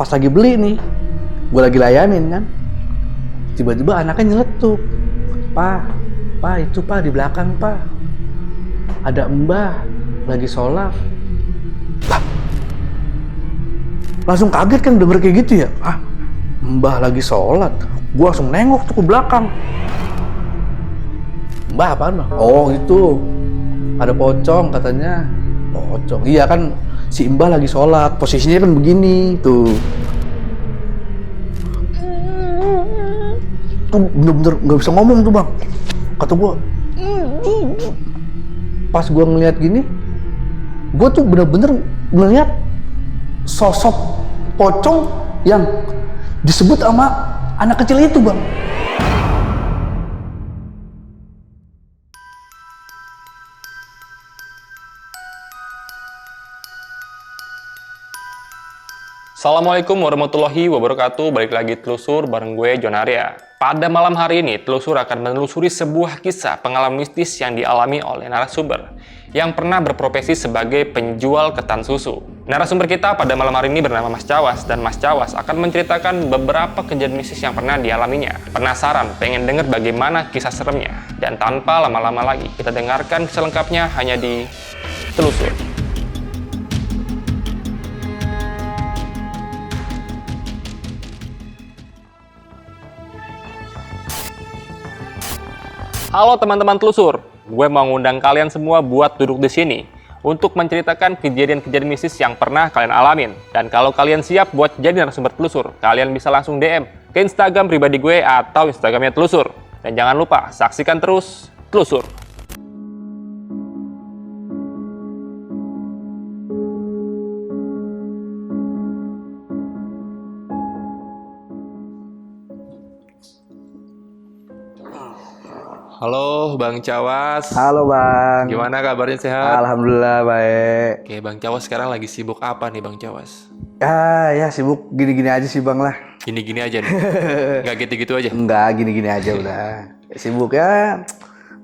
Pas lagi beli nih, gue lagi layanin kan, tiba-tiba anaknya nyeletuk, Pak itu Pak di belakang Pak, ada Mbah lagi sholat. Lah, langsung kaget kan denger kayak gitu ya. Mbah lagi sholat. Gue langsung nengok tuh ke belakang. Mbah apaan Mbah? Oh itu, ada pocong katanya. Pocong, iya kan si Mbah lagi sholat, posisinya kan begini tuh. Tuh bener-bener nggak bisa ngomong tuh Bang. Kata gue, pas gue ngeliat gini, gue tuh bener-bener ngeliat sosok pocong yang disebut sama anak kecil itu Bang. Assalamualaikum warahmatullahi wabarakatuh. Balik lagi telusur bareng gue John Arya. Pada malam hari ini telusur akan menelusuri sebuah kisah pengalaman mistis yang dialami oleh narasumber yang pernah berprofesi sebagai penjual ketan susu. Narasumber kita pada malam hari ini bernama Mas Cawas, dan Mas Cawas akan menceritakan beberapa kejadian mistis yang pernah dialaminya. Penasaran pengen denger bagaimana kisah seremnya? Dan tanpa lama-lama lagi kita dengarkan kisah lengkapnya hanya di telusur. Halo teman-teman telusur, gue mau ngundang kalian semua buat duduk di sini untuk menceritakan kejadian-kejadian mistis yang pernah kalian alamin. Dan kalau kalian siap buat jadi narasumber telusur, kalian bisa langsung DM ke Instagram pribadi gue atau Instagramnya telusur. Dan jangan lupa saksikan terus telusur. Halo Bang Cawas. Halo Bang. Gimana kabarnya, sehat? Alhamdulillah baik. Oke, Bang Cawas sekarang lagi sibuk apa nih Bang Cawas? Ya sibuk gini-gini aja sih Bang lah. Gini-gini aja nih? Nggak gitu-gitu aja? Enggak, gini-gini aja udah. Sibuk ya,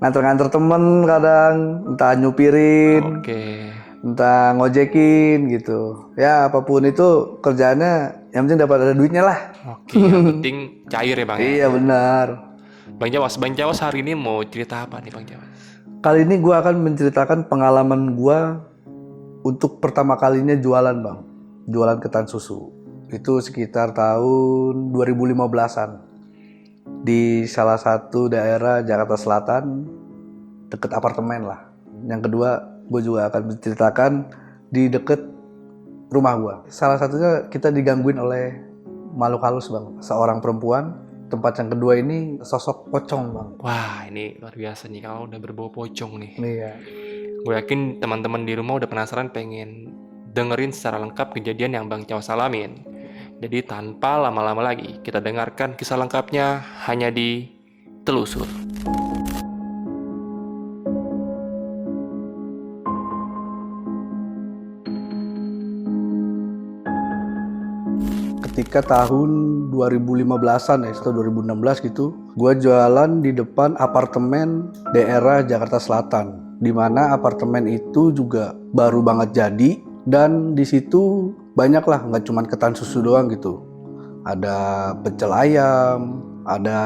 nganter-nganter temen kadang, entah nyupirin, Oke. entah ngojekin gitu. Ya apapun itu kerjaannya, yang penting dapat ada duitnya lah. Oke, yang penting cair ya Bang ya? Iya benar. Bang Cawas hari ini mau cerita apa nih Bang Cawas? Kali ini gue akan menceritakan pengalaman gue untuk pertama kalinya jualan Bang. Jualan ketan susu. Itu sekitar tahun 2015-an. Di salah satu daerah Jakarta Selatan, deket apartemen lah. Yang kedua, gue juga akan menceritakan di deket rumah gue. Salah satunya kita digangguin oleh makhluk halus Bang. Seorang perempuan. Tempat yang kedua ini sosok pocong Bang. Wah, ini luar biasa nih kalau udah berbau pocong nih. Iya. Gue yakin teman-teman di rumah udah penasaran pengen dengerin secara lengkap kejadian yang Bang Cawas alamin. Jadi tanpa lama-lama lagi, kita dengarkan kisah lengkapnya hanya di Telusur. Ketika tahun 2015-an ya, atau 2016 gitu, gue jualan di depan apartemen daerah Jakarta Selatan, di mana apartemen itu juga baru banget jadi, dan di situ banyak lah, nggak cuma ketan susu doang gitu. Ada pecel ayam, ada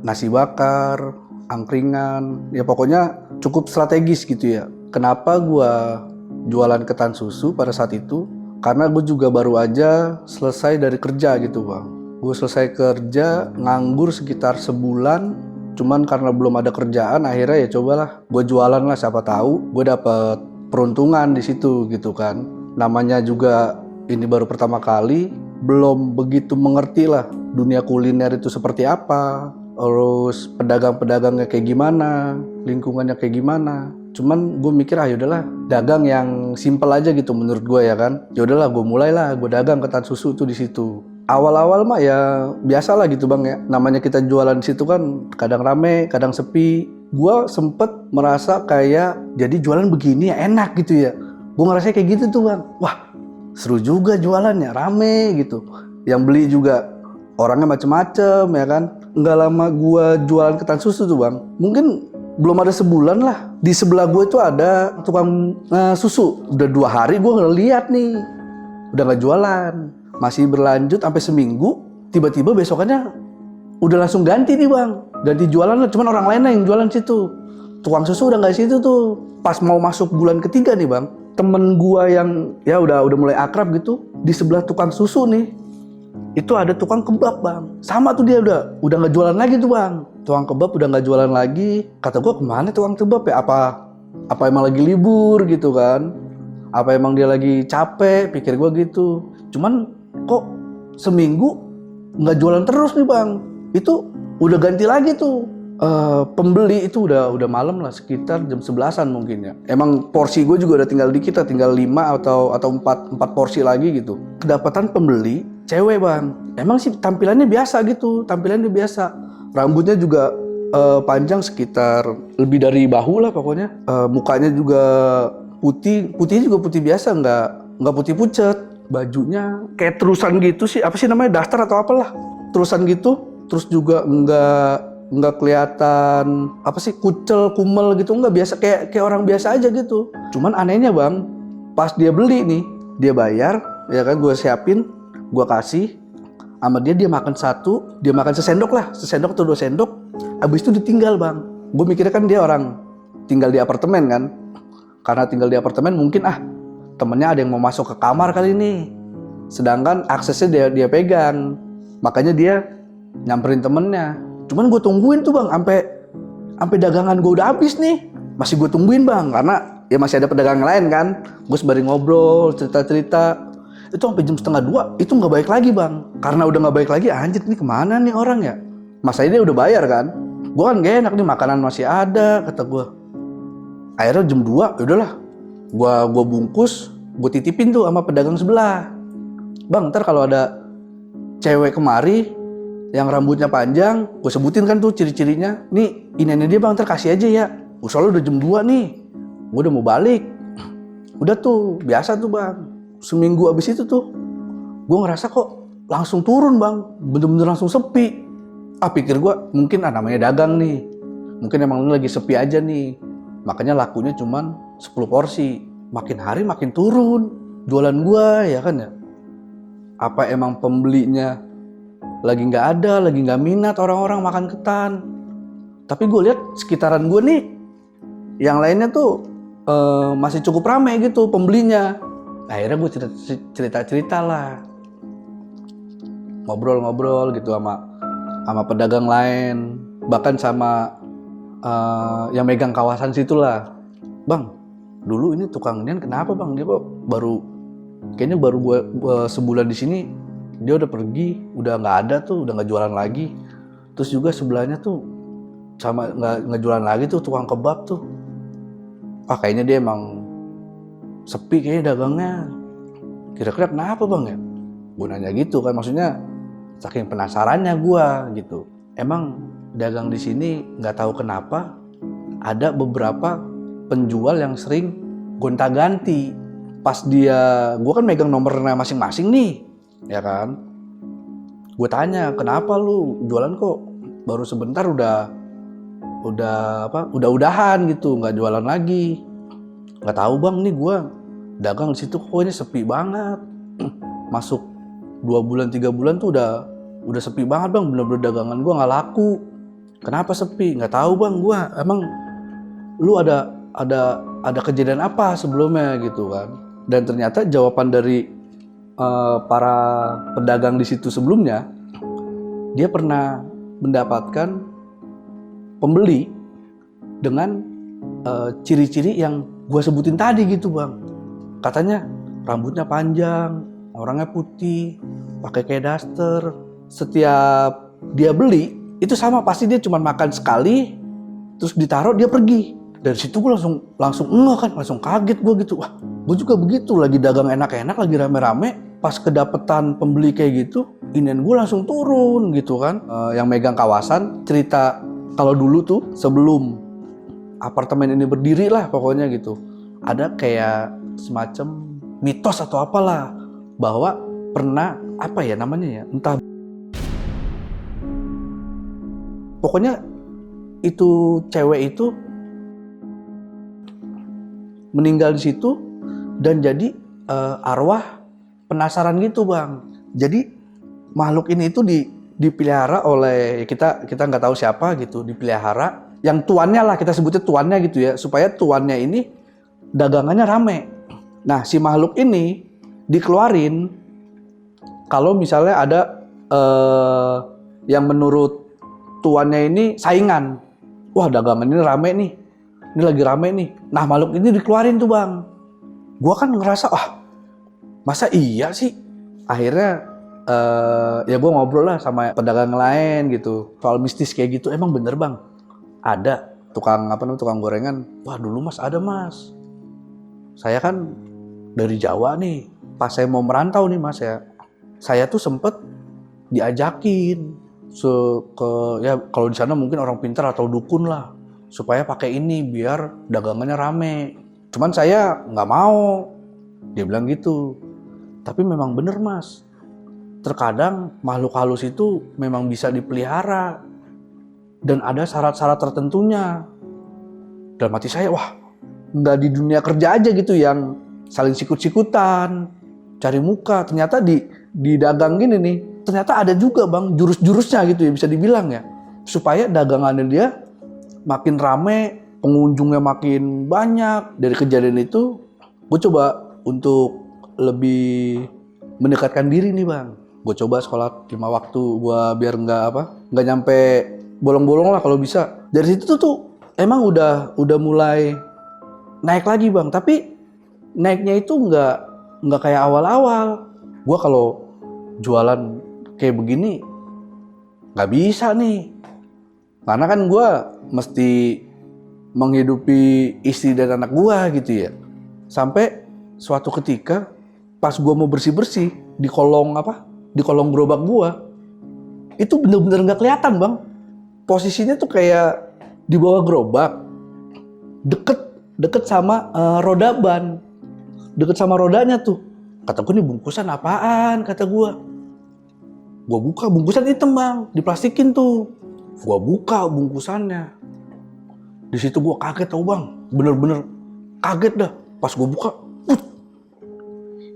nasi bakar, angkringan, ya pokoknya cukup strategis gitu ya. Kenapa gue jualan ketan susu pada saat itu? Karena gue juga baru aja selesai dari kerja gitu Bang. Gue selesai kerja, nganggur sekitar sebulan. Cuman karena belum ada kerjaan, akhirnya ya cobalah gue jualan lah, siapa tahu gue dapet peruntungan di situ gitu kan. Namanya juga ini baru pertama kali, belum begitu mengerti lah dunia kuliner itu seperti apa, terus pedagang-pedagangnya kayak gimana, lingkungannya kayak gimana. Cuman gue mikir yaudahlah dagang yang simple aja gitu menurut gue ya kan. Yaudahlah gue mulailah gue dagang ketan susu tuh di situ. Awal-awal mah ya biasa lah gitu Bang ya. Namanya kita jualan di situ kan kadang rame, kadang sepi. Gue sempet merasa kayak jadi jualan begini ya enak gitu ya. Gue ngerasa kayak gitu tuh Bang. Wah seru juga jualannya, rame gitu. Yang beli juga orangnya macem-macem ya kan. Nggak lama gue jualan ketan susu tuh Bang. Mungkin belum ada sebulan lah, di sebelah gue itu ada tukang susu. Udah 2 hari gue ngeliat nih, udah gak jualan. Masih berlanjut sampai seminggu, tiba-tiba besokannya udah langsung ganti nih bang. Ganti jualan, cuman orang lain yang jualan situ. Tukang susu udah nggak situ tuh. Pas mau masuk bulan ketiga nih bang, temen gua yang ya udah mulai akrab gitu, di sebelah tukang susu nih, itu ada tukang kebab bang. Sama tuh dia udah nggak jualan lagi tuh bang. Tukang kebab udah nggak jualan lagi. Kata gua, kemana tukang kebab ya? Apa emang lagi libur gitu kan? Apa emang dia lagi capek? Pikir gua gitu. Cuman kok seminggu nggak jualan terus nih bang. Itu udah ganti lagi tuh. Pembeli itu udah malam lah, sekitar jam 11-an mungkin ya. Emang porsi gue juga udah tinggal dikit lah, tinggal 5 atau 4 porsi lagi gitu. Kedapatan pembeli cewek bang. Emang sih tampilannya biasa gitu, rambutnya juga panjang sekitar lebih dari bahu lah pokoknya. Mukanya juga putihnya juga putih biasa, nggak putih pucet. Bajunya kayak terusan gitu sih, apa sih namanya, daster atau apalah, terusan gitu. Terus juga nggak kelihatan apa sih, kucel kumel gitu, nggak, biasa kayak orang biasa aja gitu. Cuman anehnya bang, pas dia beli nih, dia bayar ya kan, gue siapin, gue kasih sama dia makan satu, dia makan sesendok atau 2 sendok, abis itu ditinggal bang. Gue mikirnya kan dia orang tinggal di apartemen kan, karena tinggal di apartemen mungkin temennya ada yang mau masuk ke kamar kali ini, sedangkan aksesnya dia pegang, makanya dia nyamperin temennya. Cuman gue tungguin tuh bang, sampai dagangan gue udah habis nih, masih gue tungguin bang, karena ya masih ada pedagang lain kan. Gue sembari ngobrol, cerita, itu sampai jam 1:30, itu nggak baik lagi bang. Karena udah nggak baik lagi, anjir nih kemana nih orang ya? Masanya dia udah bayar kan, gue kan gak enak nih, makanan masih ada, kata gue. Akhirnya jam 2, yaudahlah, gue bungkus, gue titipin tuh sama pedagang sebelah. Bang, ntar kalau ada cewek kemari yang rambutnya panjang, gue sebutin kan tuh ciri-cirinya. Nih, ini dia bang, ntar kasih aja ya. Soalnya udah jam 2 nih, gue udah mau balik. Udah tuh, biasa tuh bang. Seminggu abis itu tuh, gue ngerasa kok langsung turun bang. Bener-bener langsung sepi. Pikir gue, mungkin namanya dagang nih. Mungkin emang ini lagi sepi aja nih. Makanya lakunya cuman 10 porsi. Makin hari makin turun jualan gue, ya kan ya. Apa emang pembelinya lagi nggak ada, lagi nggak minat orang-orang makan ketan. Tapi gue lihat sekitaran gue nih, yang lainnya tuh masih cukup ramai gitu pembelinya. Akhirnya gue cerita lah, ngobrol gitu sama pedagang lain, bahkan sama yang megang kawasan situ lah. Bang, dulu ini tukang ini kenapa bang? Dia kok kayaknya baru gue sebulan di sini, dia udah pergi, udah nggak ada tuh, udah nggak jualan lagi. Terus juga sebelahnya tuh sama nggak jualan lagi tuh tukang kebab tuh. Kayaknya dia emang sepi kayaknya dagangnya. Kira-kira kenapa bang ya? Gue nanya gitu kan, maksudnya saking penasarannya gue gitu. Emang dagang di sini nggak tahu kenapa ada beberapa penjual yang sering gonta-ganti. Pas gue kan megang nomornya masing-masing nih, ya kan. Gue tanya, kenapa lu jualan kok baru sebentar udahan gitu, nggak jualan lagi. Nggak tahu bang, nih gue dagang di situ kok ini sepi banget. Masuk 2 bulan 3 bulan tuh udah sepi banget bang, bener-bener dagangan gue nggak laku. Kenapa sepi? Nggak tahu bang, gue emang lu ada kejadian apa sebelumnya gitu kan. Dan ternyata jawaban dari para pedagang di situ sebelumnya, dia pernah mendapatkan pembeli dengan ciri-ciri yang gue sebutin tadi gitu bang. Katanya rambutnya panjang, orangnya putih, pakai kayak daster. Setiap dia beli itu sama, pasti dia cuma makan sekali, terus ditaruh dia pergi. Dari situ gue langsung enggak kan, langsung kaget gue gitu. Wah, gue juga begitu, lagi dagang enak-enak, lagi rame-rame, pas kedapetan pembeli kayak gitu, inian gue langsung turun gitu kan. Yang megang kawasan cerita kalau dulu tuh sebelum apartemen ini berdiri lah pokoknya gitu, ada kayak semacam mitos atau apalah, bahwa pernah apa ya namanya ya, entah, pokoknya itu cewek itu meninggal di situ dan jadi arwah penasaran gitu bang. Jadi makhluk ini itu dipelihara oleh kita nggak tahu siapa gitu, dipelihara. Yang tuannya lah, kita sebutnya tuannya gitu ya, supaya tuannya ini dagangannya rame. Nah, si makhluk ini dikeluarin kalau misalnya ada yang menurut tuannya ini saingan. Wah, dagangan ini rame nih. Ini lagi rame nih. Nah, makhluk ini dikeluarin tuh, Bang. Gua kan ngerasa, masa iya sih? Akhirnya ya gue ngobrol lah sama pedagang lain gitu. Soal mistis kayak gitu, emang bener, Bang? Ada tukang gorengan. Wah, dulu Mas ada, Mas. Saya kan dari Jawa nih. Pas saya mau merantau nih, Mas ya. Saya tuh sempet diajakin ya kalau di sana mungkin orang pintar atau dukun lah, supaya pakai ini biar dagangannya rame. Cuman saya nggak mau. Dia bilang gitu. Tapi memang bener, Mas. Terkadang makhluk halus itu memang bisa dipelihara. Dan ada syarat-syarat tertentunya. Dalam hati saya, wah, nggak di dunia kerja aja gitu yang saling sikut-sikutan, cari muka. Ternyata di dagang gini nih, ternyata ada juga, Bang, jurus-jurusnya gitu ya, bisa dibilang ya. Supaya dagangannya dia makin rame, pengunjungnya makin banyak. Dari kejadian itu, gue coba untuk lebih mendekatkan diri nih, Bang. Gue coba sholat 5 waktu, gue biar nggak nyampe bolong-bolong lah kalau bisa. Dari situ tuh emang udah mulai naik lagi, Bang. Tapi naiknya itu nggak kayak awal-awal. Gue kalau jualan kayak begini nggak bisa nih, karena kan gue mesti menghidupi istri dan anak gue gitu ya. Sampai suatu ketika pas gue mau bersih-bersih di kolong gerobak gue, itu bener-bener nggak kelihatan, Bang. Posisinya tuh kayak di bawah gerobak, deket sama roda ban, deket sama rodanya tuh. Kata gue, nih bungkusan apaan? Kata gue buka, bungkusan hitam, Bang, diplastikin tuh. Gue buka bungkusannya. Di situ gue kaget tau, Bang, bener-bener kaget dah. Pas gue buka,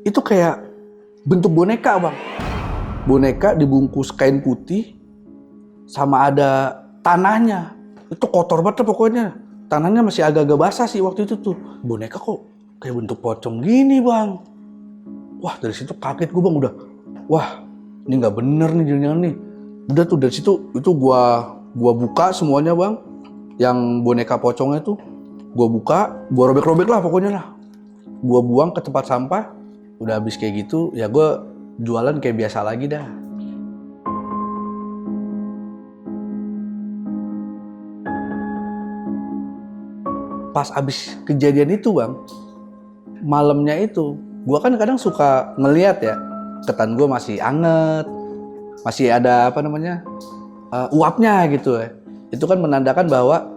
itu kayak bentuk boneka, Bang. Boneka dibungkus kain putih, sama ada tanahnya. Itu kotor banget pokoknya. Tanahnya masih agak-agak basah sih waktu itu tuh. Boneka kok kayak bentuk pocong gini, Bang. Wah, dari situ kaget gue, Bang. Udah, wah, ini nggak bener nih, jangan-jangan nih. Udah tuh dari situ itu gua buka semuanya, Bang. Yang boneka pocongnya tuh gua buka, gua robek-robek lah pokoknya lah. Gua buang ke tempat sampah. Udah habis kayak gitu, ya gua jualan kayak biasa lagi dah. Pas abis kejadian itu, Bang, malamnya itu, gua kan kadang suka ngeliat ya, ketan gua masih anget, masih ada uapnya gitu ya. Itu kan menandakan bahwa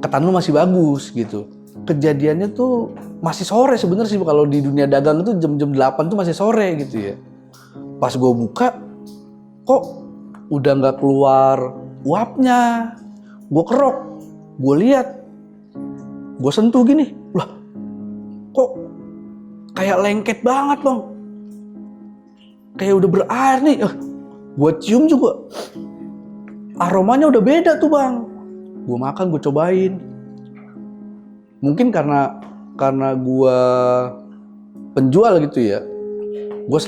ketan lu masih bagus gitu. Kejadiannya tuh masih sore sebenarnya sih, kalau di dunia dagang itu jam-jam 8 tuh masih sore gitu ya. Pas gua buka, kok udah nggak keluar uapnya. Gua kerok, gua lihat, gue sentuh gini, lah kok kayak lengket banget, Bang, kayak udah berair nih. Gue cium juga, aromanya udah beda tuh, Bang. Gue makan, gue cobain. Mungkin karena gue penjual gitu ya, gue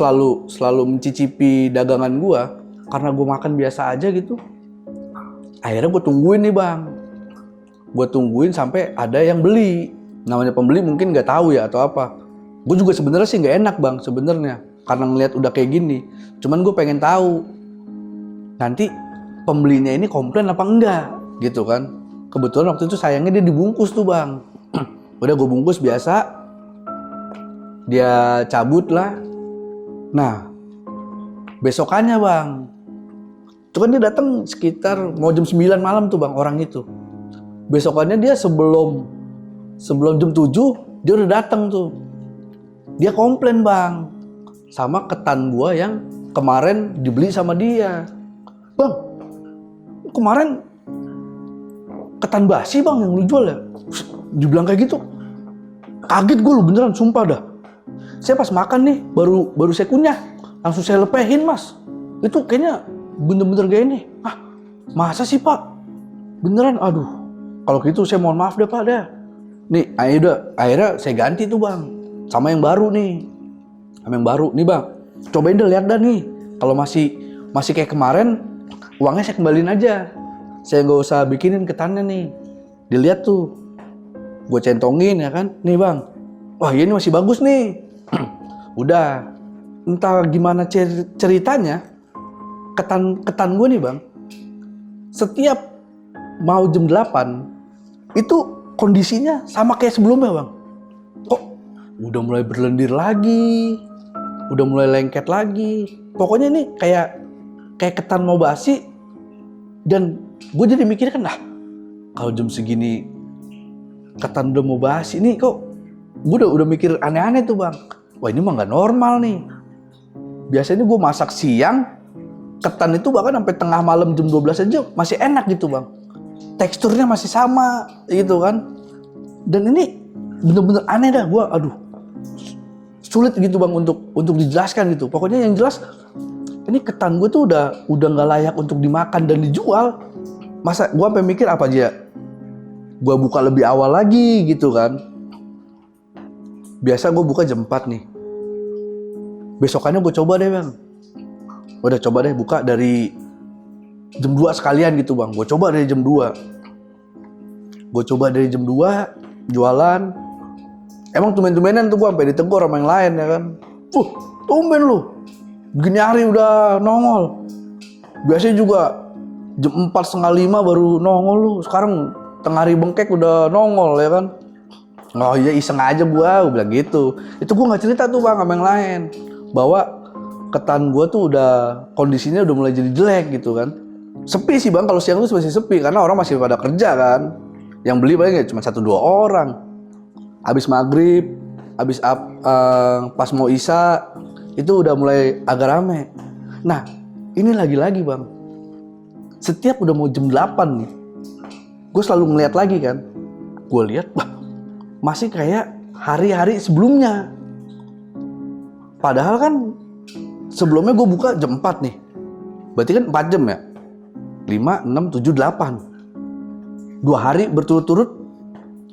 selalu mencicipi dagangan gue. Karena gue makan biasa aja gitu, akhirnya gue tungguin nih, Bang. Gue tungguin sampai ada yang beli. Namanya pembeli mungkin nggak tahu ya atau apa. Gue juga sebenarnya sih nggak enak, Bang, sebenarnya, karena ngelihat udah kayak gini. Cuman gue pengen tahu nanti pembelinya ini komplain apa enggak gitu kan. Kebetulan waktu itu sayangnya dia dibungkus tuh, Bang. Udah gue bungkus biasa, dia cabut lah. Nah, besokannya, Bang, itu kan dia datang sekitar mau jam 9 malam tuh, Bang, orang itu. Besokannya dia sebelum jam 7 dia udah datang tuh. Dia komplain, Bang, sama ketan gua yang kemarin dibeli sama dia. Bang, kemarin ketan basi, Bang, yang lu jual ya? Dibilang kayak gitu. Kaget gue, lu beneran, sumpah dah. Saya pas makan nih baru saya kunyah, Langsung saya lepehin mas. Itu kayaknya bener-bener gak ini. Ah, masa sih pak? Beneran? Aduh, kalau gitu saya mohon maaf deh pak deh. Nih, akhirnya saya ganti tuh bang. Sama yang baru nih. Sama yang baru. Nih bang, cobain deh lihat dah nih. Kalau masih kayak kemarin, uangnya saya kembaliin aja. Saya nggak usah bikinin ketannya nih. Dilihat tuh. Gue centongin ya kan. Nih bang, wah ini masih bagus nih. Udah, entah gimana ceritanya, ketan gue nih bang, setiap mau jam 8, itu kondisinya sama kayak sebelumnya bang. Kok udah mulai berlendir lagi, udah mulai lengket lagi. Pokoknya ini kayak ketan mau basi. Dan gue jadi mikir kan, kalau jam segini ketan udah mau basi nih kok. Gue udah mikir aneh-aneh tuh bang. Wah ini mah nggak normal nih. Biasanya gue masak siang, ketan itu bahkan sampai tengah malam jam 12 aja masih enak gitu bang. Teksturnya masih sama gitu kan. Dan ini bener-bener aneh dah gue, aduh. Sulit gitu bang untuk dijelaskan gitu. Pokoknya yang jelas ini ketan gue tuh udah nggak layak untuk dimakan dan dijual. Masa gue sampai mikir apa aja gue buka lebih awal lagi gitu kan. Biasa gue buka jam 4 nih. Besokannya gue coba deh bang. Udah coba deh buka dari jam 2 sekalian gitu bang. Gue coba dari jam 2. Gue coba dari jam 2 jualan. Emang tumben-tumbenan tuh gue sampai ditegur sama yang lain ya kan. Tumben lu. Gini hari udah nongol. Biasanya juga jam 4:30 baru nongol lu. Sekarang tengah hari bengkek udah nongol ya kan. Oh iya iseng aja gua bilang gitu. Itu gua nggak cerita tuh bang sama yang lain bahwa ketan gua tuh udah kondisinya udah mulai jadi jelek gitu kan. Sepi sih bang, kalau siang tuh masih sepi karena orang masih pada kerja kan. Yang beli paling cuma 1-2 orang. Habis maghrib, habis pas mau isya itu udah mulai agak rame. Nah ini lagi-lagi bang, setiap udah mau jam 8 nih, gue selalu ngeliat lagi kan. Gue lihat, masih kayak hari-hari sebelumnya. Padahal kan sebelumnya gue buka jam 4 nih. Berarti kan 4 jam ya. 5, 6, 7, 8. 2 hari berturut-turut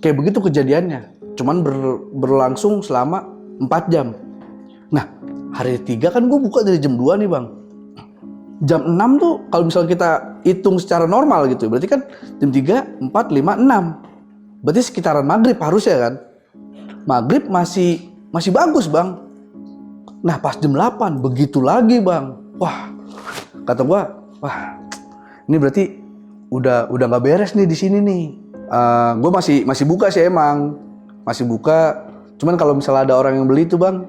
kayak begitu kejadiannya. Cuman berlangsung selama 4 jam. Nah, hari 3 kan gue buka dari jam 2 nih bang. Jam 6 tuh kalau misalnya kita hitung secara normal gitu. Berarti kan jam 3, 4, 5, 6. Berarti sekitaran maghrib harusnya kan. Maghrib masih bagus bang. Nah pas jam 8 begitu lagi bang. Wah kata gua, wah ini berarti udah nggak beres nih di sini nih. Gua masih buka sih emang, masih buka. Cuman kalau misalnya ada orang yang beli tuh bang,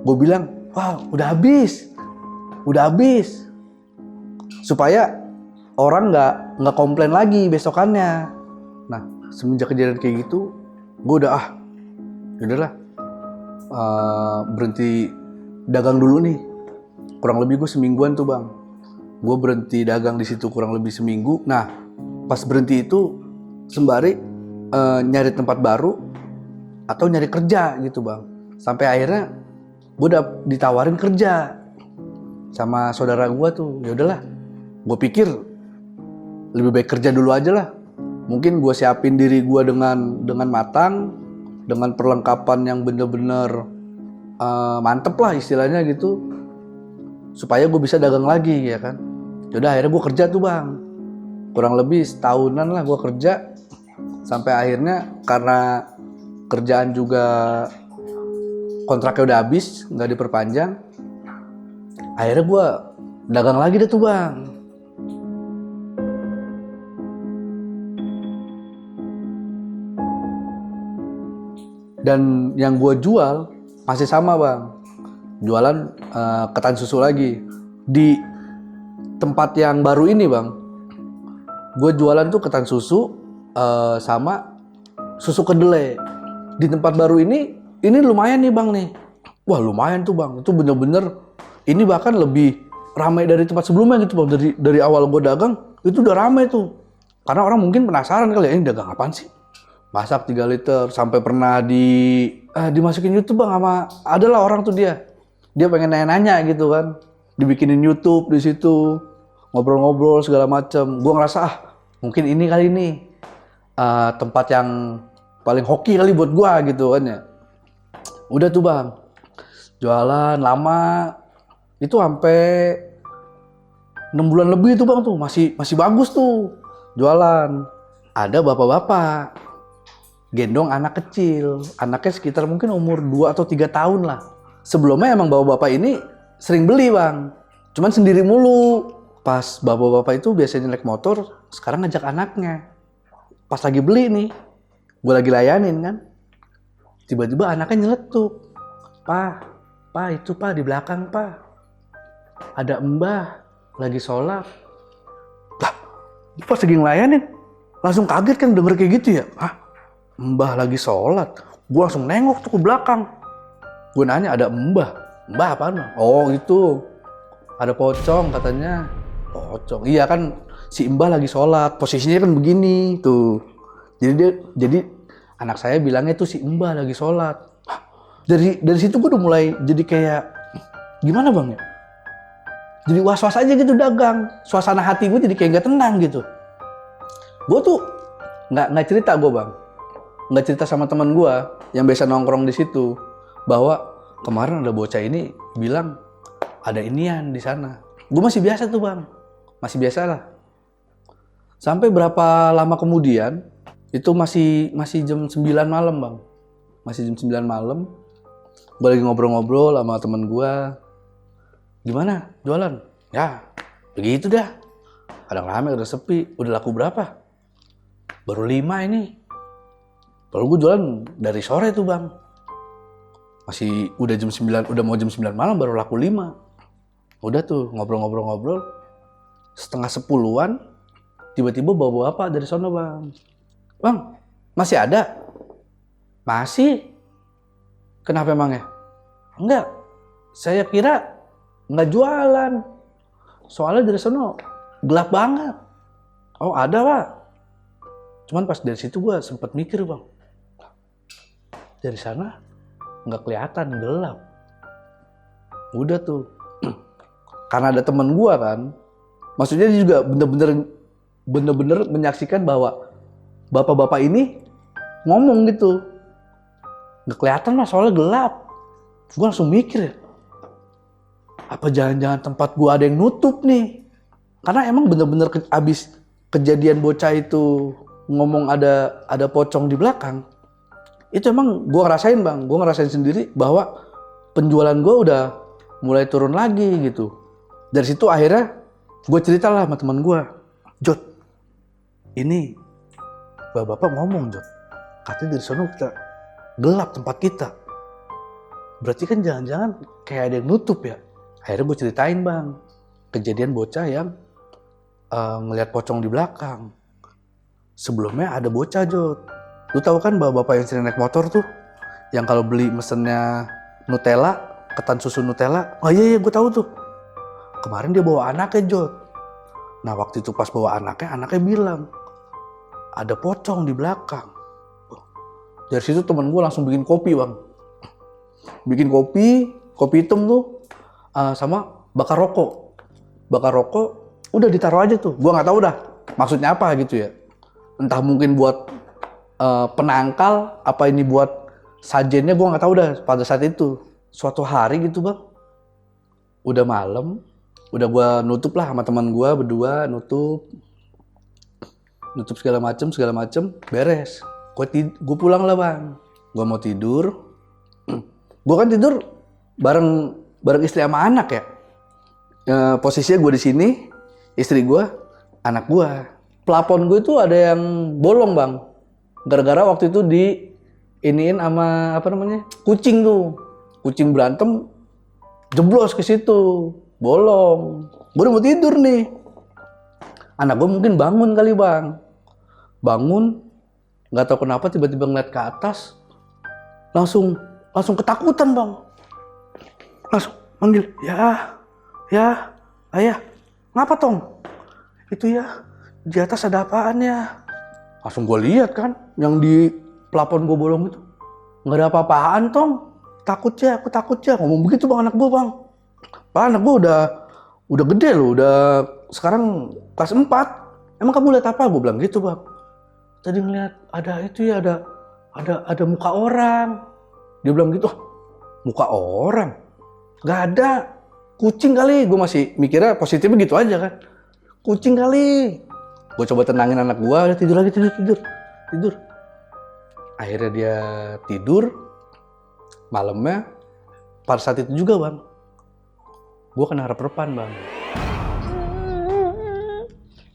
gue bilang, wah udah habis, supaya orang nggak komplain lagi besokannya. Nah semenjak kejadian kayak gitu, gue udah yaudahlah, berhenti dagang dulu nih. Kurang lebih gue semingguan tuh bang. Gue berhenti dagang di situ kurang lebih seminggu. Nah pas berhenti itu sembari nyari tempat baru atau nyari kerja gitu bang. Sampai akhirnya gue udah ditawarin kerja sama saudara gue tuh. Ya udahlah, gue pikir lebih baik kerja dulu aja lah. Mungkin gue siapin diri gue dengan matang, dengan perlengkapan yang bener-bener mantep lah istilahnya gitu, supaya gue bisa dagang lagi ya kan. Yaudah akhirnya gue kerja tuh bang, kurang lebih setahunan lah gue kerja. Sampai akhirnya karena kerjaan juga kontraknya udah habis, nggak diperpanjang, akhirnya gue dagang lagi deh tuh bang. Dan yang gue jual masih sama bang, jualan ketan susu lagi. Di tempat yang baru ini bang, gue jualan tuh ketan susu sama susu kedelai. Di tempat baru ini lumayan nih bang nih. Wah lumayan tuh bang, itu bener-bener ini bahkan lebih ramai dari tempat sebelumnya gitu bang. Dari awal gue dagang itu udah ramai tuh, karena orang mungkin penasaran kali ya, ini dagang apaan sih. Masak 3 liter, sampai pernah dimasukin YouTube bang sama adalah orang tuh dia dia pengen nanya-nanya gitu kan, dibikinin YouTube di situ, ngobrol-ngobrol segala macem. Gue ngerasa mungkin ini kali ini tempat yang paling hoki kali buat gue gitu kan ya. Udah tuh bang, jualan lama, itu sampai 6 bulan lebih tuh bang tuh, masih bagus tuh jualan. Ada bapak-bapak gendong anak kecil, anaknya sekitar mungkin umur 2 atau 3 tahun lah. Sebelumnya emang bapak-bapak ini sering beli bang, cuman sendiri mulu. Pas bapak-bapak itu biasanya naik motor, sekarang ngajak anaknya. Pas lagi beli nih, gue lagi layanin kan, tiba-tiba anaknya nyeletuk. Pak itu pak di belakang pak, ada mbah lagi sholat. Lah, pas lagi ngelayanin, langsung kaget kan denger kayak gitu ya. Mbah lagi sholat. Gue langsung nengok tuh ke belakang. Gue nanya, ada mbah? Mbah apaan? Oh itu, ada pocong katanya. Pocong, iya kan si mbah lagi sholat, posisinya kan begini tuh. Jadi anak saya bilangnya tuh si mbah lagi sholat. Dari situ gue udah mulai jadi kayak gimana bang ya? Jadi was-was aja gitu dagang. Suasana hati gue jadi kayak nggak tenang gitu. Gue tuh nggak cerita gue bang, nggak cerita sama teman gue yang biasa nongkrong di situ bahwa kemarin ada bocah ini bilang ada inian di sana. Gue masih biasa tuh bang, masih biasa lah. Sampai berapa lama kemudian itu masih jam 9 malam bang, masih jam 9 malam. Gue lagi ngobrol-ngobrol sama temen gue. Gimana jualan? Ya begitu dah. Kadang rame, kadang sepi. Udah laku berapa? Baru 5 ini. Baru gue jualan dari sore tuh bang. Masih udah jam 9, udah mau jam 9 malam baru laku 5. Udah tuh ngobrol-ngobrol. Setengah 10-an. Tiba-tiba bawa apa dari sono bang. Bang, masih ada? Masih. Kenapa emangnya? Enggak, saya kira nggak jualan. Soalnya dari sono gelap banget. Oh ada pak. Cuman pas dari situ gue sempet mikir bang. Dari sana nggak kelihatan, gelap. Udah tuh. Karena ada temen gue kan. Maksudnya dia juga bener-bener menyaksikan bahwa bapak-bapak ini ngomong gitu. Nggak kelihatan mas, soalnya gelap. Gue langsung mikir ya, apa jangan-jangan tempat gue ada yang nutup nih? Karena emang bener-bener abis kejadian bocah itu ngomong ada pocong di belakang, itu emang gue ngerasain bang, gue ngerasain sendiri bahwa penjualan gue udah mulai turun lagi gitu. Dari situ akhirnya gue cerita lah sama teman gue, Jod, ini bapak ngomong Jod, katanya dari sana kita gelap tempat kita. Berarti kan jangan-jangan kayak ada yang nutup ya. Akhirnya gue ceritain bang, kejadian bocah yang ngelihat pocong di belakang. Sebelumnya ada bocah Jod. Lu tahu kan bapak yang sering naik motor tuh, yang kalau beli mesennya Nutella, ketan susu Nutella. Oh iya gue tahu tuh. Kemarin dia bawa anaknya Jod. Nah waktu itu pas bawa anaknya bilang ada pocong di belakang. Dari situ temen gue langsung bikin kopi bang. Bikin kopi hitam tuh sama bakar rokok. Bakar rokok udah ditaruh aja tuh. Gue nggak tahu dah maksudnya apa gitu ya. Entah mungkin buat penangkal, apa ini buat sajennya, gue nggak tahu dah pada saat itu. Suatu hari gitu bang, udah malam, udah gue nutup lah sama teman gue berdua, nutup segala macem, beres. Gue pulang lah bang, gue mau tidur. Gue kan tidur bareng istri sama anak ya. Posisinya gue di sini, istri gue, anak gue. Plafon gue itu ada yang bolong bang. Gara-gara waktu itu iniin sama kucing tuh. Kucing berantem, jeblos ke situ, bolong. Gue udah mau tidur nih. Anak gue mungkin bangun kali bang. Bangun, nggak tahu kenapa tiba-tiba ngeliat ke atas, langsung ketakutan bang. Langsung manggil, ya, ayah, ngapa tong? Itu ya, di atas ada apaan ya? Langsung gue lihat kan, yang di plafon gue bolong itu, nggak ada apa-apaan tong. aku takut ya. Ngomong begitu bang anak gue bang. Padahal anak gue udah gede loh, udah sekarang kelas 4. Emang kamu lihat apa? Gue bilang gitu bang. Tadi ngeliat ada itu ya, ada muka orang. Dia bilang gitu, muka orang? Gak ada, kucing kali. Gue masih mikirnya positifnya gitu aja kan. Kucing kali. Gue coba tenangin anak gue, tidur lagi, tidur. Akhirnya dia tidur. Malamnya, pada saat itu juga bang, gue kena rep-repan bang.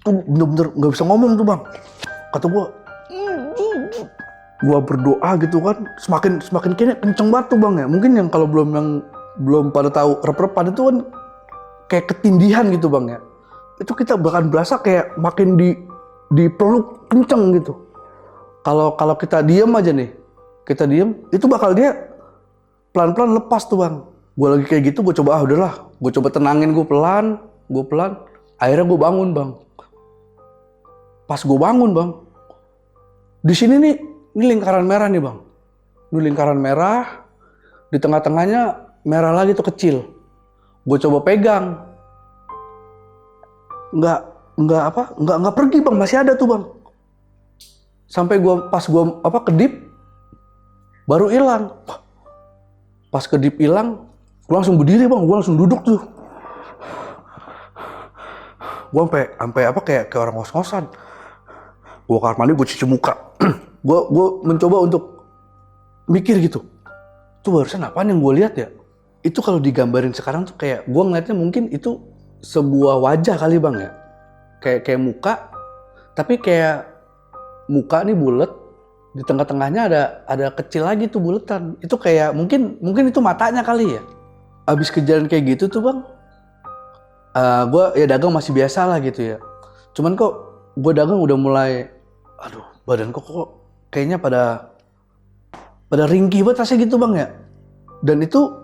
Tuh bener-bener gak bisa ngomong tuh bang. Kata gue berdoa gitu kan, semakin kayaknya kenceng banget tuh bang ya. Mungkin yang kalau belum pada tahu rep-repan itu kan kayak ketindihan gitu bang ya. Itu kita bahkan berasa kayak makin dipeluk kenceng gitu. Kalau kita diem aja nih, itu bakal dia pelan-pelan lepas tuh bang. Gue lagi kayak gitu, gue coba udahlah, gue coba tenangin, gue pelan. Akhirnya gue bangun bang. Pas gue bangun bang, di sini nih, ini lingkaran merah nih bang. Ini lingkaran merah, di tengah-tengahnya merah lagi tuh kecil. Gue coba pegang, nggak pergi bang, masih ada tuh bang. Sampai pas gue kedip, baru hilang. Pas kedip hilang, gue langsung berdiri bang, gue langsung duduk tuh. Gue sampai kayak orang ngos-ngosan. Gue kamar mandi, gue cuci muka. gue mencoba untuk mikir gitu. Itu barusan apaan yang gue lihat ya? Itu kalau digambarin sekarang tuh kayak gue ngeliatnya mungkin itu sebuah wajah kali bang ya. Kayak muka, tapi kayak muka nih bulat, di tengah-tengahnya ada kecil lagi tuh buletan. Itu kayak mungkin itu matanya kali ya. Abis kejadian kayak gitu tuh bang, gue ya dagang masih biasa lah gitu ya. Cuman kok gue dagang udah mulai, aduh badan kok kayaknya pada ringkih banget rasanya gitu bang ya. Dan itu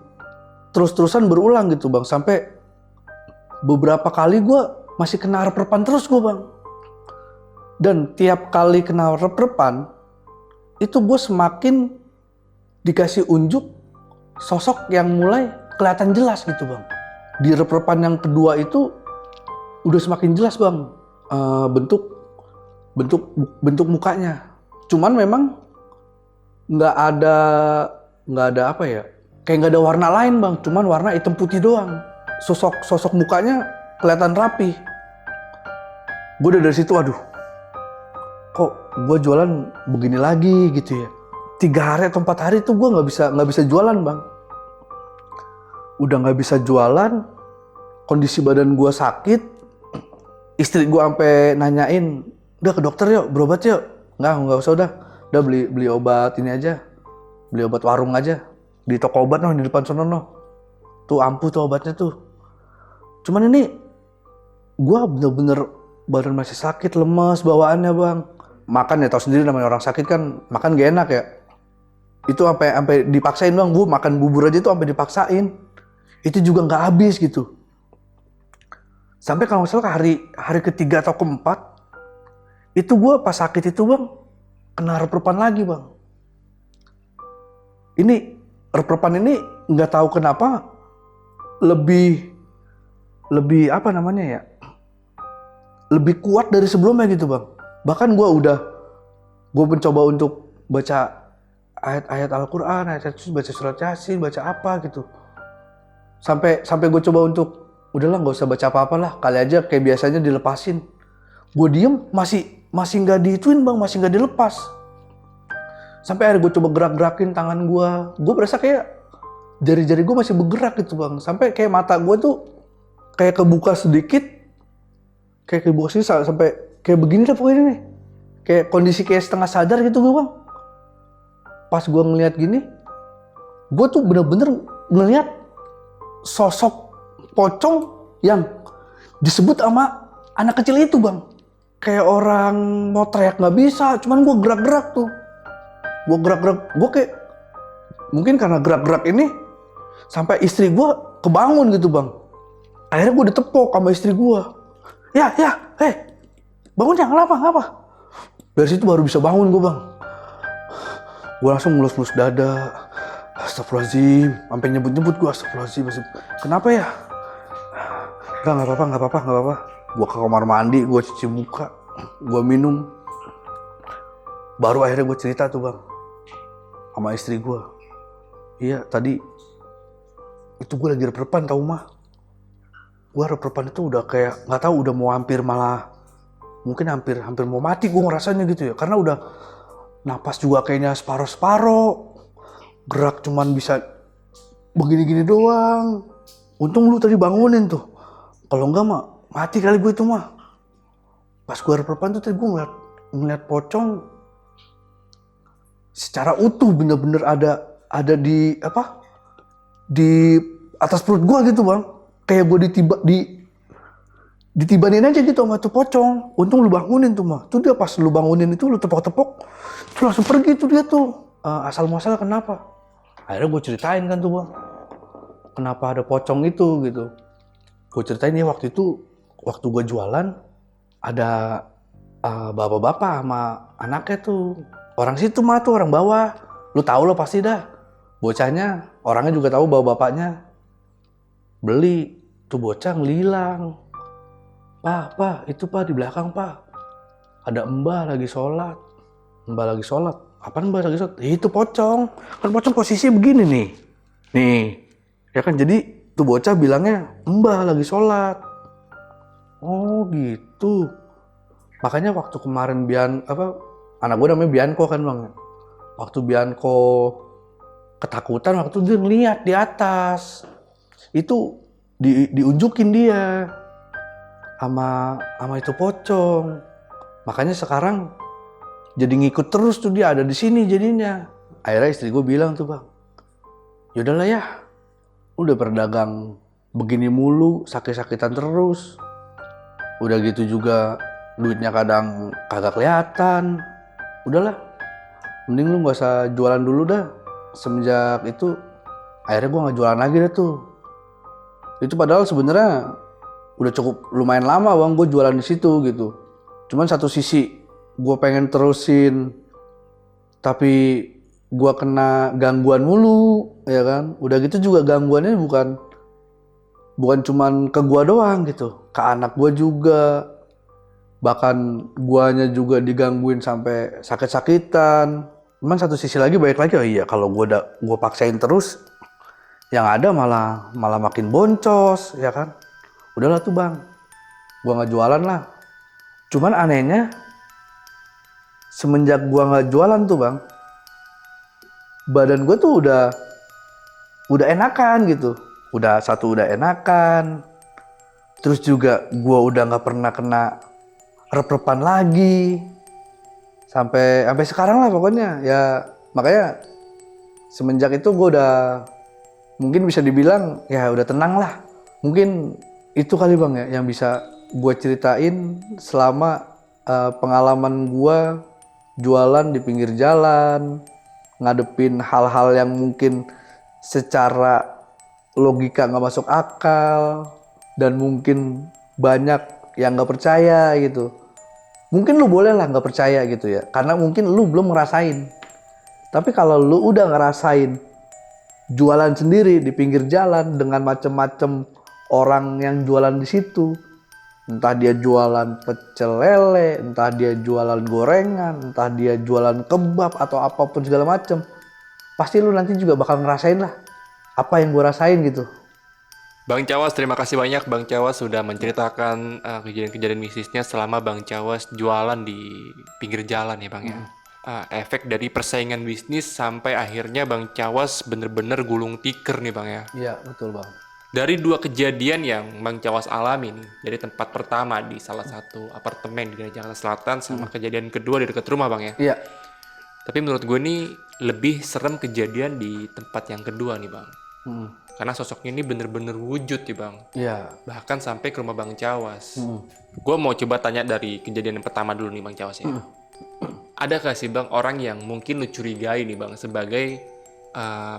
terus-terusan berulang gitu bang, sampai beberapa kali gue masih kena rep-repan terus gue bang. Dan tiap kali kena rep-repan, itu gue semakin dikasih unjuk sosok yang mulai kelihatan jelas gitu bang. Di rep-repan yang kedua itu udah semakin jelas bang, bentuk mukanya. Cuman memang nggak ada apa ya, kayak nggak ada warna lain bang, cuman warna hitam putih doang. Sosok mukanya kelihatan rapi. Gue udah dari situ, aduh, kok gue jualan begini lagi gitu ya. 3 hari atau 4 hari tuh gue nggak bisa jualan bang. Udah nggak bisa jualan, kondisi badan gue sakit. Istri gue sampai nanyain, udah ke dokter yuk, berobat yuk. Nggak usah udah beli obat ini aja, beli obat warung aja di toko obat di depan sono tuh ampuh tuh obatnya tuh. Cuman ini gue bener-bener badan masih sakit, lemes bawaannya bang. Makan ya tau sendiri, namanya orang sakit kan makan gak enak ya. Itu sampai dipaksain bang, gue makan bubur aja tuh sampai dipaksain. Itu juga nggak habis gitu. Sampai kalau nggak salah hari ketiga atau keempat, itu gue pas sakit itu bang, kena rep-repan lagi bang. Ini rep-repan ini nggak tahu kenapa lebih apa namanya ya, lebih kuat dari sebelumnya gitu bang. Bahkan gue mencoba untuk baca ayat-ayat Al-Quran, baca surat Yasin, baca apa gitu. Sampai gue coba untuk udahlah nggak usah baca apa-apa lah, kali aja kayak biasanya dilepasin. Gue diem masih nggak diituin bang, masih nggak dilepas. Sampai akhirnya gue coba gerak-gerakin tangan gue berasa kayak jari-jari gue masih bergerak gitu bang. Sampai kayak mata gue tuh kayak kebuka sedikit, sampai kayak begini lah pokoknya nih. Kayak kondisi kayak setengah sadar gitu gue bang. Pas gue ngeliat gini, gue tuh bener-bener ngeliat sosok pocong yang disebut sama anak kecil itu bang. Kayak orang mau teriak nggak bisa, cuman gue gerak-gerak tuh. Gue kayak mungkin karena gerak-gerak ini sampai istri gue kebangun gitu bang. Akhirnya gue ditepok sama istri gue. Ya, bangun ya, ngapa? Dari situ baru bisa bangun gue bang. Gue langsung ngelus-ngelus dada. Astagfirullahaladzim, sampai nyebut-nyebut gue, astagfirullahaladzim. Kenapa ya? Udah nggak apa-apa. Gue ke kamar mandi, gue cuci muka, gue minum. Baru akhirnya gue cerita tuh bang, sama istri gue. Iya tadi, itu gue lagi rep-repan tau mah. Gue rep-repan itu udah kayak, nggak tahu udah mau hampir malah, mungkin hampir mau mati gue ngerasanya gitu ya. Karena udah napas juga kayaknya separoh-separoh. Gerak cuman bisa begini-gini doang. Untung lu tadi bangunin tuh. Kalau enggak mah mati kali gue itu mah. Pas gue rep-repan tuh tadi gue ngeliat pocong secara utuh, bener-bener ada di apa? Di atas perut gue gitu bang. Kayak gue ditibanin aja gitu sama tuh pocong. Untung lu bangunin tuh mah. Tuh dia pas lu bangunin itu lu tepok-tepok, tuh langsung pergi tuh dia tuh. Asal muasal kenapa? Akhirnya gue ceritain kan tuh bang, kenapa ada pocong itu gitu. Gue ceritain ya waktu itu, waktu gue jualan, ada bapak-bapak sama anaknya tuh. Orang situ mah tuh, orang bawah. Lu tahu lo pasti dah. Bocahnya, orangnya juga tahu bawa bapaknya. Beli, tuh bocah ngelilang. Pak, itu pak di belakang pak. Ada mbah lagi sholat. Apaan mbak lagi sholat? Itu pocong. Kan pocong posisi begini nih. Nih. Ya kan jadi tuh bocah bilangnya mbah lagi sholat. Oh gitu. Makanya waktu kemarin anak gue namanya Bianco kan bang. Waktu Bianco ketakutan waktu dia ngeliat di atas. Itu diunjukin dia sama itu pocong. Makanya sekarang jadi ngikut terus tuh dia ada di sini jadinya. Akhirnya istri gue bilang tuh bang, yaudahlah ya, udah berdagang begini mulu, sakit-sakitan terus. Udah gitu juga duitnya kadang kagak kelihatan. Udahlah, mending lu gak usah jualan dulu dah. Semenjak itu akhirnya gue gak jualan lagi dah tuh. Itu padahal sebenarnya udah cukup lumayan lama bang gue jualan di situ gitu. Cuman satu sisi gue pengen terusin, tapi gue kena gangguan mulu, ya kan? Udah gitu juga gangguannya bukan cuman ke gue doang gitu, ke anak gue juga. Bahkan guanya juga digangguin sampai sakit-sakitan. Cuman satu sisi lagi balik lagi, oh iya kalau gue paksain terus, yang ada malah makin boncos, ya kan? Udahlah tuh bang, gue nggak jualan lah. Cuman anehnya, semenjak gua nggak jualan tuh bang, badan gua tuh udah enakan gitu. Udah enakan, terus juga gua udah nggak pernah kena rep-repan lagi, sampai sekarang lah pokoknya. Ya makanya semenjak itu gua udah mungkin bisa dibilang ya udah tenang lah. Mungkin itu kali bang ya yang bisa gua ceritain selama pengalaman gua jualan di pinggir jalan, ngadepin hal-hal yang mungkin secara logika nggak masuk akal, dan mungkin banyak yang nggak percaya gitu. Mungkin lu boleh lah nggak percaya gitu ya, karena mungkin lu belum ngerasain. Tapi kalau lu udah ngerasain jualan sendiri di pinggir jalan dengan macem-macem orang yang jualan di situ, entah dia jualan pecel lele, entah dia jualan gorengan, entah dia jualan kebab atau apapun segala macem, pasti lu nanti juga bakal ngerasain lah apa yang gue rasain gitu. Bang Cawas, terima kasih banyak Bang Cawas sudah menceritakan kejadian-kejadian mistisnya selama Bang Cawas jualan di pinggir jalan ya Bang ya. Efek dari persaingan bisnis sampai akhirnya Bang Cawas bener-bener gulung tikar nih Bang ya. Iya betul bang. Dari dua kejadian yang Bang Cawas alami nih, dari tempat pertama di salah satu apartemen di Jakarta Selatan sama kejadian kedua di dekat rumah Bang ya. Iya. Tapi menurut gue nih lebih serem kejadian di tempat yang kedua nih Bang. Karena sosoknya ini bener-bener wujud ya Bang. Iya. Bahkan sampai ke rumah Bang Cawas. Gue mau coba tanya dari kejadian yang pertama dulu nih Bang Cawas ya. Ada gak sih Bang orang yang mungkin lu curigai nih Bang sebagai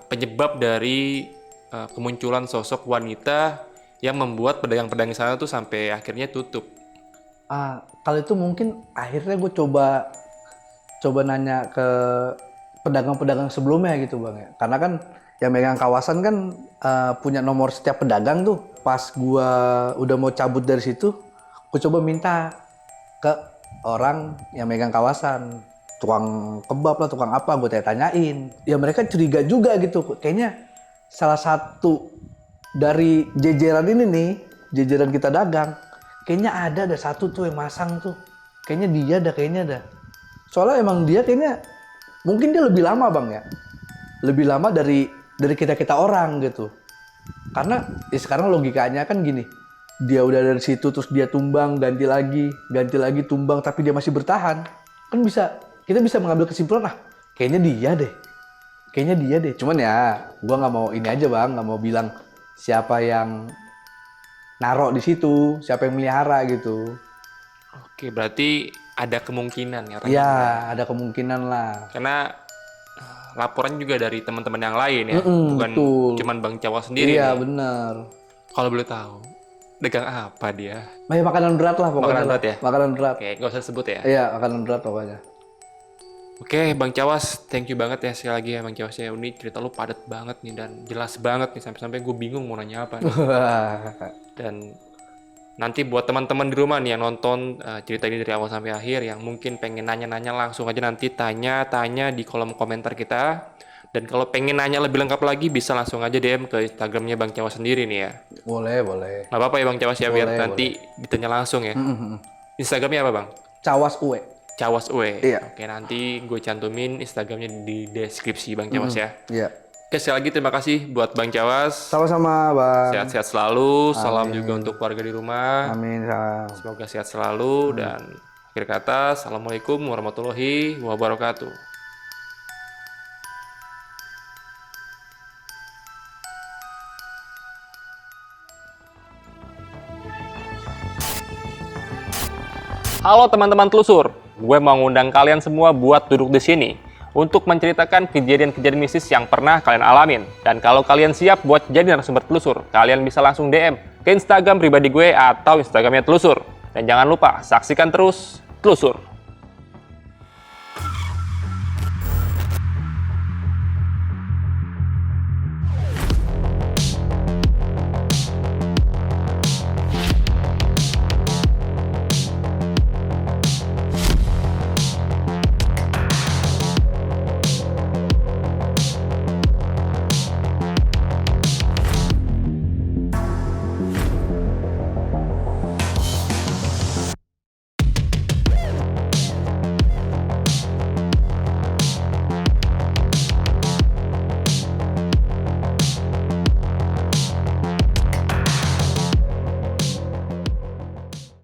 penyebab dari kemunculan sosok wanita yang membuat pedagang-pedagang sana tuh sampai akhirnya tutup? Kalau itu mungkin akhirnya gue coba nanya ke pedagang-pedagang sebelumnya gitu bang ya. Karena kan yang megang kawasan kan punya nomor setiap pedagang tuh. Pas gua udah mau cabut dari situ, gua coba minta ke orang yang megang kawasan, tukang kebab lah, tukang apa, gue tanyain. Ya mereka curiga juga gitu, kayaknya salah satu dari jajaran ini nih, jajaran kita dagang, kayaknya ada satu tuh yang masang tuh, kayaknya dia. Soalnya emang dia kayaknya, mungkin dia lebih lama bang ya, lebih lama dari kita orang gitu. Karena ya sekarang logikanya kan gini, dia udah dari situ terus dia tumbang, ganti lagi tumbang, tapi dia masih bertahan, kan kita bisa mengambil kesimpulan kayaknya dia deh. Cuman ya gua nggak mau ini aja bang, nggak mau bilang siapa yang narok di situ, siapa yang melihara gitu. Oke, berarti ada kemungkinan ya? Iya, ada kemungkinan lah. Karena laporan juga dari teman-teman yang lain ya, bukan betul. cuman Bang Cawas sendiri. Iya nih. bener. Kalau boleh tahu, dagang apa dia? Makanan berat lah pokoknya. Makanan berat ya? Makanan berat. Oke, nggak usah sebut ya. Iya, makanan berat pokoknya. Oke, Bang Cawas, thank you banget ya sekali lagi ya Bang Cawas ya. Ini cerita lu padat banget nih dan jelas banget nih, sampai-sampai gue bingung mau nanya apa nih. Dan nanti buat teman-teman di rumah nih yang nonton cerita ini dari awal sampai akhir, yang mungkin pengen nanya-nanya, langsung aja nanti tanya di kolom komentar kita. Dan kalau pengen nanya lebih lengkap lagi, bisa langsung aja DM ke Instagramnya Bang Cawas sendiri nih ya. Boleh. Nggak apa-apa ya Bang Cawas ya, biar Boleh, nanti ditanya langsung ya. Instagramnya apa Bang? Cawas Uwe. Cawas Uwe. Iya. Oke, nanti gue cantumin Instagramnya di deskripsi Bang Cawas ya. Iya. Oke, sekali lagi terima kasih buat Bang Cawas. Sama-sama bang. Sehat-sehat selalu. Salam juga untuk keluarga di rumah. Amin. Salam. Semoga sehat selalu. Dan akhir kata, Assalamualaikum warahmatullahi wabarakatuh. Halo teman-teman telusur, gue mau ngundang kalian semua buat duduk di sini untuk menceritakan kejadian-kejadian mistis yang pernah kalian alamin. Dan kalau kalian siap buat jadi narasumber telusur, kalian bisa langsung DM ke Instagram pribadi gue atau Instagramnya telusur. Dan jangan lupa saksikan terus Telusur.